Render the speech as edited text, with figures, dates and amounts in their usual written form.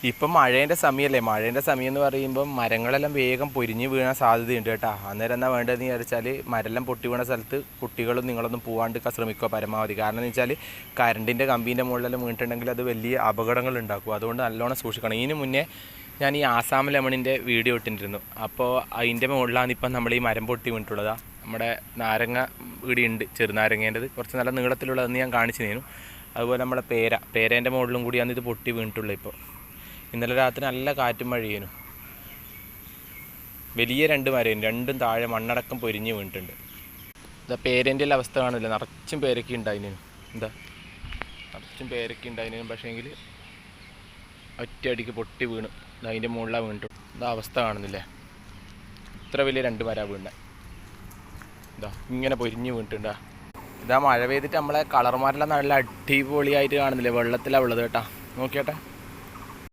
ഇപ്പം മഴേൻ്റെ സമയമല്ലേ, മഴേൻ്റെ സമയം എന്ന് പറയുമ്പം മരങ്ങളെല്ലാം വേഗം പൊരിഞ്ഞ് വീഴാൻ സാധ്യതയുണ്ട് കേട്ടോ. അന്നേരം എന്താ വേണ്ടതെന്ന് വിചാരിച്ചാൽ മരമെല്ലാം പൊട്ടി വീണ സ്ഥലത്ത് കുട്ടികളും നിങ്ങളൊന്നും പോകാണ്ടിരിക്കാൻ ശ്രമിക്കുക പരമാവധി. കാരണം എന്ന് വെച്ചാൽ കറണ്ടിൻ്റെ കമ്പീൻ്റെ മുകളിലെല്ലാം വീണിട്ടുണ്ടെങ്കിൽ അത് വലിയ അപകടങ്ങൾ ഉണ്ടാക്കും. അതുകൊണ്ട് നല്ലോണം സൂക്ഷിക്കണം. ഇതിന് മുന്നേ ഞാൻ ഈ ആസാം ലെമണിൻ്റെ വീഡിയോ ഇട്ടിരുന്നു. അപ്പോൾ അതിൻ്റെ മുകളിലാണ് ഇപ്പം നമ്മൾ ഈ മരം പൊട്ടി വീണിട്ടുള്ളതാണ്. നമ്മുടെ നാരങ്ങ ഇവിടെയുണ്ട്, ചെറുനാരങ്ങേൻ്റെത് കുറച്ച് നല്ല നീളത്തിലുള്ളതെന്ന് ഞാൻ കാണിച്ചു തരുന്നു. അതുപോലെ നമ്മളെ പേരേൻ്റെ മുകളിലും കൂടിയാണ് ഇത് പൊട്ടി വീണിട്ടുള്ളത്. ഇപ്പോൾ ഇന്നലെ രാത്രി നല്ല കാറ്റും മഴയേനു. വലിയ 2 മരം, രണ്ടും താഴെ മണ്ണടക്കം പൊരിഞ്ഞ് വീണിട്ടുണ്ട്. ഇതാ പേരേൻ്റെ അവസ്ഥ കാണില്ല, നിറച്ചും പേരൊക്കെ ഉണ്ടായിരുന്നു. എന്താ നിറച്ചും പേരൊക്കെ ഉണ്ടായിരുന്നു, പക്ഷേങ്കിൽ ഒറ്റയടിക്ക് പൊട്ടി വീണു. അതിൻ്റെ മുകളിലാണ് വീണിട്ടു. ഇതാ അവസ്ഥ കാണുന്നില്ലേ, ഇത്ര വലിയ 2 മരം വീണ. ഇതാ ഇങ്ങനെ പൊരിഞ്ഞ് വീണിട്ടുണ്ടാ. ഇതാ മഴ പെയ്തിട്ട് നമ്മളെ കളർമാരെല്ലാം നല്ല അടിപൊളിയായിട്ട് കാണുന്നില്ലേ, വെള്ളത്തിലാണ് ഉള്ളത് കേട്ടോ. നോക്കിയാട്ടെ.